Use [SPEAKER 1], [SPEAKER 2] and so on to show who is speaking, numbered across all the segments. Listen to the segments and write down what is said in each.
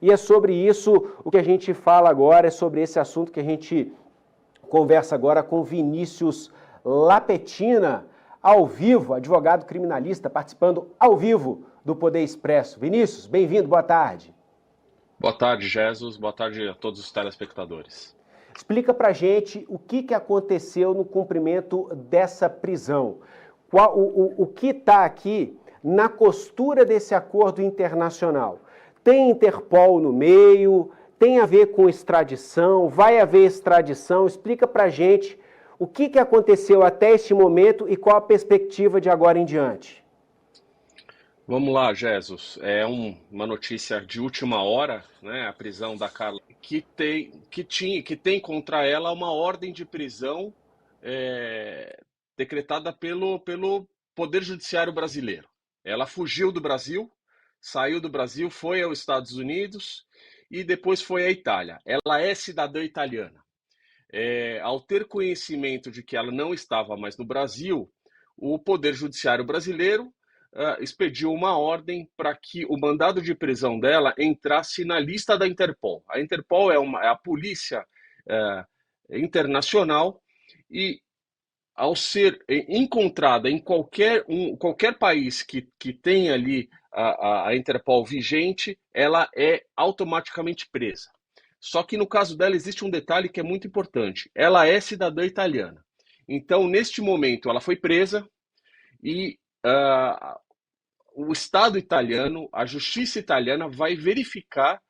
[SPEAKER 1] E é sobre isso o que a gente fala agora, é sobre esse assunto que a gente conversa agora com Vinícius Lapetina, ao vivo, advogado criminalista, participando ao vivo do Poder Expresso. Vinícius, bem-vindo, boa tarde.
[SPEAKER 2] Boa tarde, Jesus. Boa tarde a todos os telespectadores.
[SPEAKER 1] Explica pra gente o que aconteceu no cumprimento dessa prisão. O que está aqui na costura desse acordo internacional? Tem Interpol no meio? Tem a ver com extradição? Vai haver extradição? Explica pra gente o que aconteceu até este momento e qual a perspectiva de agora em diante.
[SPEAKER 2] Vamos lá, Jesus. É uma notícia de última hora, né? A prisão da Carla, que tem contra ela uma ordem de prisão decretada pelo Poder Judiciário brasileiro. Ela fugiu do Brasil, saiu do Brasil, foi aos Estados Unidos e depois foi à Itália. Ela é cidadã italiana. Ao ter conhecimento de que ela não estava mais no Brasil, o Poder Judiciário brasileiro expediu uma ordem para que o mandado de prisão dela entrasse na lista da Interpol. A Interpol é a polícia internacional e, ao ser encontrada em qualquer país que tem ali a Interpol vigente, ela é automaticamente presa. Só que no caso dela existe um detalhe que é muito importante. Ela é cidadã italiana. Então, neste momento, ela foi presa e o Estado italiano, a justiça italiana, vai verificar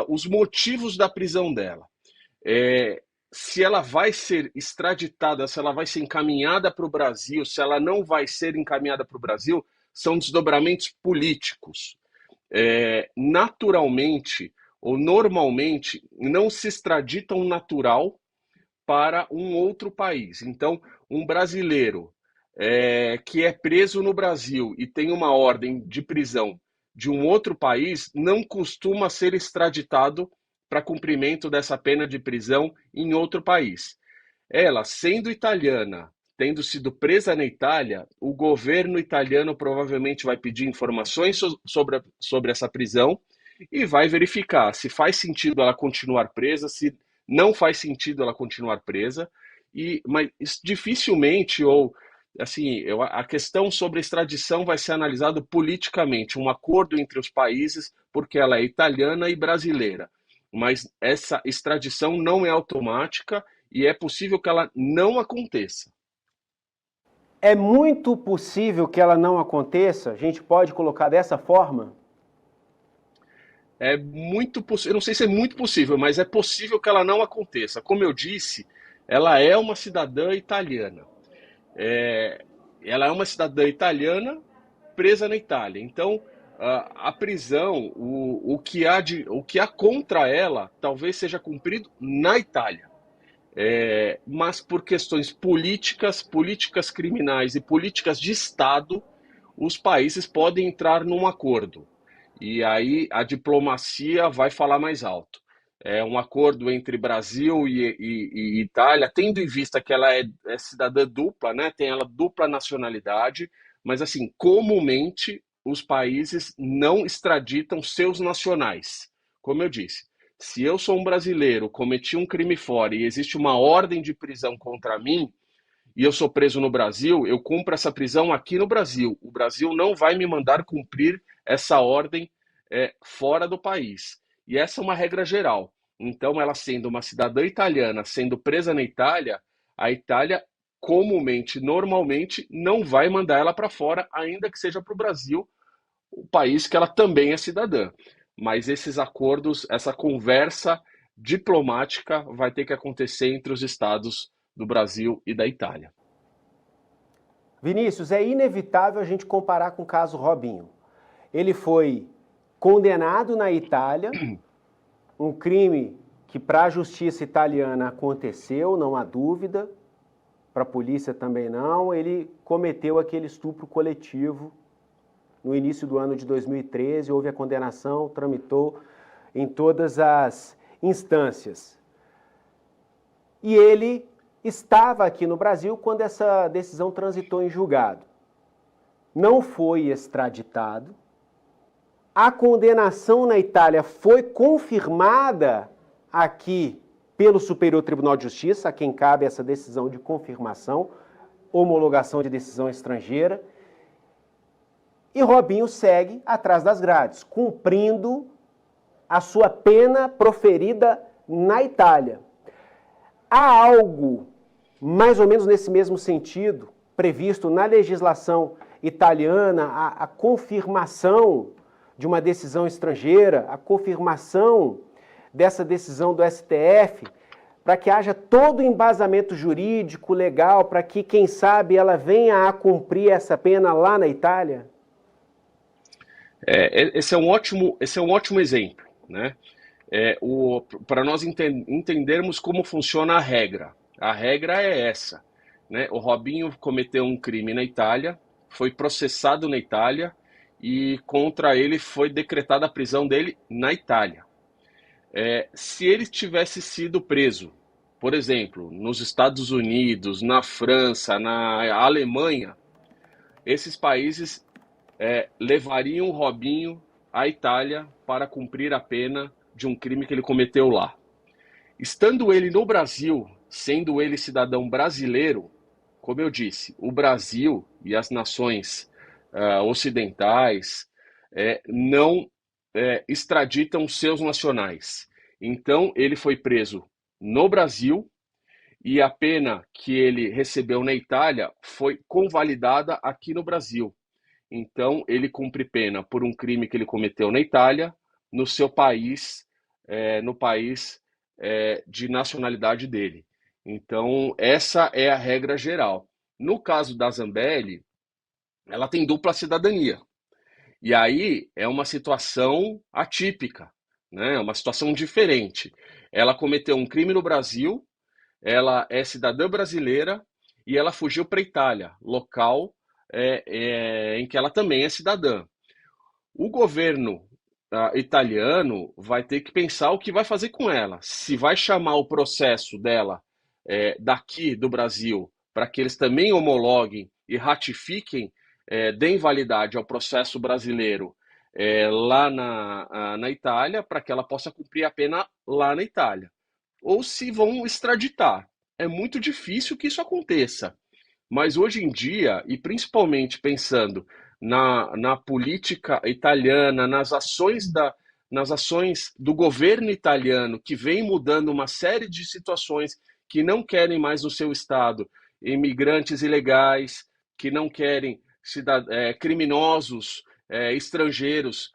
[SPEAKER 2] os motivos da prisão dela. Se ela vai ser extraditada, se ela vai ser encaminhada para o Brasil, se ela não vai ser encaminhada para o Brasil, são desdobramentos políticos. Naturalmente ou normalmente não se extradita um natural para um outro país. Então, um brasileiro que é preso no Brasil e tem uma ordem de prisão de um outro país não costuma ser extraditado para cumprimento dessa pena de prisão em outro país. Ela, sendo italiana, tendo sido presa na Itália, o governo italiano provavelmente vai pedir informações sobre essa prisão e vai verificar se faz sentido ela continuar presa, se não faz sentido ela continuar presa, mas dificilmente, ou assim, a questão sobre a extradição vai ser analisada politicamente, um acordo entre os países, porque ela é italiana e brasileira. Mas essa extradição não é automática e é possível que ela não aconteça.
[SPEAKER 1] É muito possível que ela não aconteça? A gente pode colocar dessa forma?
[SPEAKER 2] É muito possível, eu não sei se é muito possível, mas é possível que ela não aconteça. Como eu disse, ela é uma cidadã italiana. Ela é uma cidadã italiana presa na Itália. Então, a prisão, o que há contra ela, talvez seja cumprido na Itália. Mas por questões políticas criminais e políticas de Estado, os países podem entrar num acordo. E aí a diplomacia vai falar mais alto. É um acordo entre Brasil e Itália, tendo em vista que ela é cidadã dupla, né? Tem ela dupla nacionalidade, mas assim, comumente os países não extraditam seus nacionais. Como eu disse, se eu sou um brasileiro, cometi um crime fora e existe uma ordem de prisão contra mim, e eu sou preso no Brasil, eu cumpro essa prisão aqui no Brasil. O Brasil não vai me mandar cumprir essa ordem fora do país. E essa é uma regra geral. Então, ela sendo uma cidadã italiana, sendo presa na Itália, a Itália comumente, normalmente, não vai mandar ela para fora, ainda que seja para o Brasil, o país que ela também é cidadã. Mas esses acordos, essa conversa diplomática vai ter que acontecer entre os estados do Brasil e da Itália.
[SPEAKER 1] Vinícius, é inevitável a gente comparar com o caso Robinho. Ele foi condenado na Itália, um crime que para a justiça italiana aconteceu, não há dúvida, para a polícia também não. Ele cometeu aquele estupro coletivo no início do ano de 2013, houve a condenação, tramitou em todas as instâncias. E ele estava aqui no Brasil quando essa decisão transitou em julgado. Não foi extraditado, A condenação na Itália foi confirmada aqui pelo Superior Tribunal de Justiça, a quem cabe essa decisão de confirmação, homologação de decisão estrangeira, e Robinho segue atrás das grades, cumprindo a sua pena proferida na Itália. Há algo mais ou menos nesse mesmo sentido previsto na legislação italiana, a confirmação de uma decisão estrangeira, a confirmação dessa decisão do STF, para que haja todo o embasamento jurídico, legal, para que, quem sabe, ela venha a cumprir essa pena lá na Itália?
[SPEAKER 2] Esse é um ótimo exemplo, né? Para nós entendermos como funciona a regra. A regra é essa, né? O Robinho cometeu um crime na Itália, foi processado na Itália e contra ele foi decretada a prisão dele na Itália. Se ele tivesse sido preso, por exemplo, nos Estados Unidos, na França, na Alemanha, esses países levariam o Robinho à Itália para cumprir a pena de um crime que ele cometeu lá. Estando ele no Brasil, sendo ele cidadão brasileiro, como eu disse, o Brasil e as nações ocidentais não extraditam seus nacionais. Então, ele foi preso no Brasil e a pena que ele recebeu na Itália foi convalidada aqui no Brasil. Então, ele cumpre pena por um crime que ele cometeu na Itália, no seu país, no país de nacionalidade dele. Então, essa é a regra geral. No caso da Zambelli, ela tem dupla cidadania. E aí é uma situação atípica, né? É uma situação diferente. Ela cometeu um crime no Brasil, ela é cidadã brasileira e ela fugiu para a Itália, local em que ela também é cidadã. O governo italiano vai ter que pensar o que vai fazer com ela. Se vai chamar o processo dela daqui do Brasil para que eles também homologuem e ratifiquem, deem validade ao processo brasileiro lá na Itália, para que ela possa cumprir a pena lá na Itália. Ou se vão extraditar. É muito difícil que isso aconteça. Mas hoje em dia, e principalmente pensando na política italiana, nas ações do governo italiano, que vem mudando uma série de situações que não querem mais no seu estado imigrantes ilegais, que não querem criminosos estrangeiros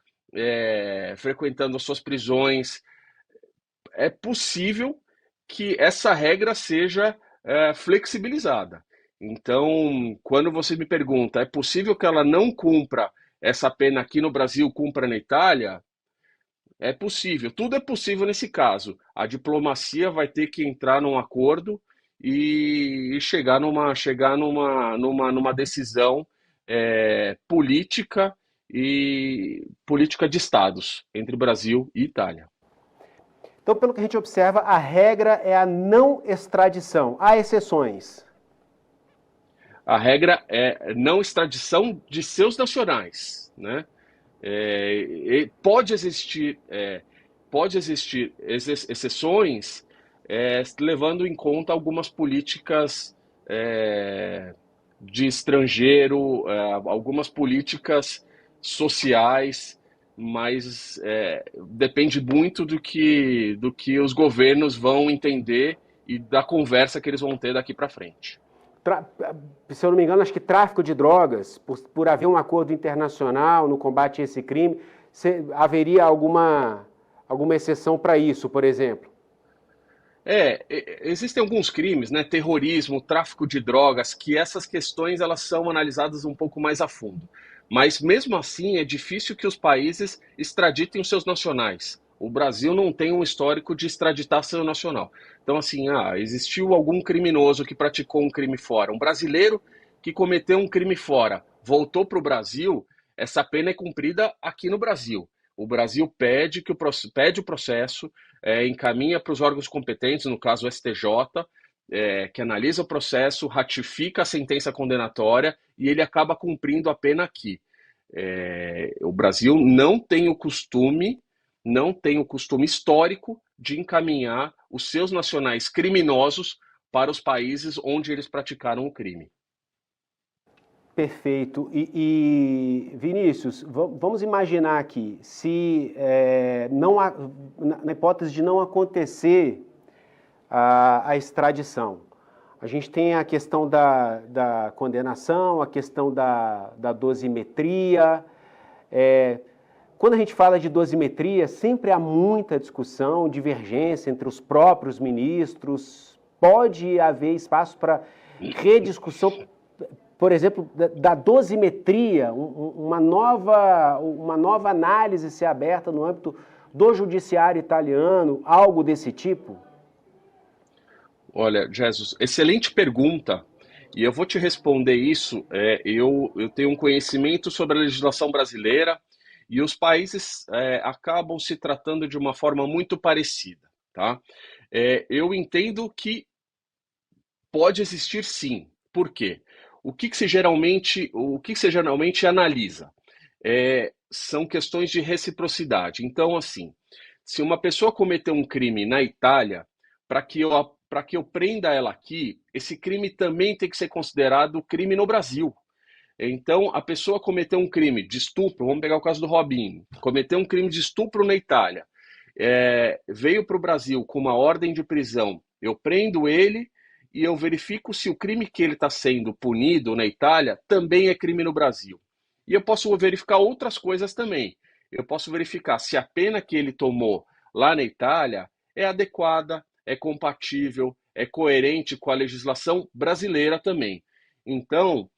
[SPEAKER 2] frequentando as suas prisões, é possível que essa regra seja flexibilizada. Então, quando você me pergunta, é possível que ela não cumpra essa pena aqui no Brasil, cumpra na Itália? É possível, tudo é possível nesse caso. A diplomacia vai ter que entrar num acordo e chegar numa decisão política e política de estados entre Brasil e Itália.
[SPEAKER 1] Então, pelo que a gente observa, a regra é a não extradição. Há exceções.
[SPEAKER 2] A regra é não extradição de seus nacionais, né? Pode existir exceções, levando em conta algumas políticas de estrangeiro, algumas políticas sociais, mas depende muito do que os governos vão entender e da conversa que eles vão ter daqui para frente.
[SPEAKER 1] Se eu não me engano, acho que tráfico de drogas, por haver um acordo internacional no combate a esse crime, haveria alguma exceção para isso, por exemplo?
[SPEAKER 2] Existem alguns crimes, né, terrorismo, tráfico de drogas, que essas questões elas são analisadas um pouco mais a fundo. Mas mesmo assim é difícil que os países extraditem os seus nacionais. O Brasil não tem um histórico de extraditar seu nacional. Então, assim, existiu algum criminoso que praticou um crime fora, um brasileiro que cometeu um crime fora, voltou para o Brasil, essa pena é cumprida aqui no Brasil. O Brasil pede o processo, encaminha para os órgãos competentes, no caso o STJ, que analisa o processo, ratifica a sentença condenatória e ele acaba cumprindo a pena aqui. O Brasil não tem o costume histórico de encaminhar os seus nacionais criminosos para os países onde eles praticaram o crime.
[SPEAKER 1] Perfeito. Vinícius, vamos imaginar aqui, se não há, na hipótese de não acontecer a extradição, a gente tem a questão da condenação, a questão da dosimetria. Quando a gente fala de dosimetria, sempre há muita discussão, divergência entre os próprios ministros. Pode haver espaço para rediscussão, por exemplo, da dosimetria, uma nova análise ser aberta no âmbito do judiciário italiano, algo desse tipo?
[SPEAKER 2] Olha, Jesus, excelente pergunta. E eu vou te responder isso. Eu tenho um conhecimento sobre a legislação brasileira e os países acabam se tratando de uma forma muito parecida, tá? Eu entendo que pode existir sim. Por quê? O que que você geralmente analisa? São questões de reciprocidade. Então, assim, se uma pessoa cometeu um crime na Itália, para que eu prenda ela aqui, esse crime também tem que ser considerado crime no Brasil. Então, a pessoa cometeu um crime de estupro, vamos pegar o caso do Robinho, cometeu um crime de estupro na Itália, veio para o Brasil com uma ordem de prisão, eu prendo ele e eu verifico se o crime que ele está sendo punido na Itália também é crime no Brasil. E eu posso verificar outras coisas também. Eu posso verificar se a pena que ele tomou lá na Itália é adequada, é compatível, é coerente com a legislação brasileira também. Então,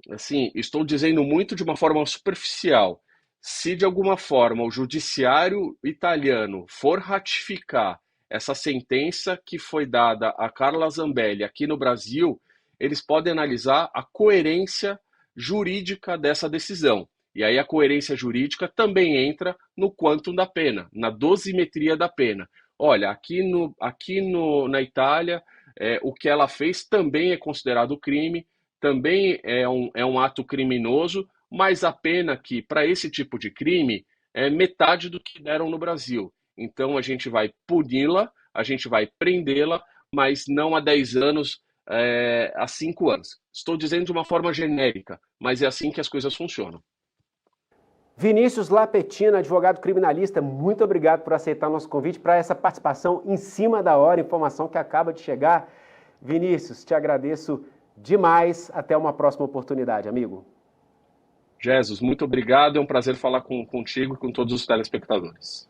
[SPEAKER 2] assim, estou dizendo muito de uma forma superficial. Se de alguma forma o judiciário italiano for ratificar essa sentença que foi dada a Carla Zambelli aqui no Brasil, eles podem analisar a coerência jurídica dessa decisão. E aí a coerência jurídica também entra no quantum da pena, na dosimetria da pena. Olha, na Itália, o que ela fez também é considerado crime, também é um ato criminoso, mas a pena aqui, para esse tipo de crime, é metade do que deram no Brasil. Então a gente vai puni-la, a gente vai prendê-la, mas não a 10 anos, a 5 anos. Estou dizendo de uma forma genérica, mas é assim que as coisas funcionam.
[SPEAKER 1] Vinícius Lapetina, advogado criminalista, muito obrigado por aceitar nosso convite para essa participação em cima da hora, informação que acaba de chegar. Vinícius, te agradeço demais. Até uma próxima oportunidade, amigo.
[SPEAKER 2] Jesus, muito obrigado. É um prazer falar contigo e com todos os telespectadores.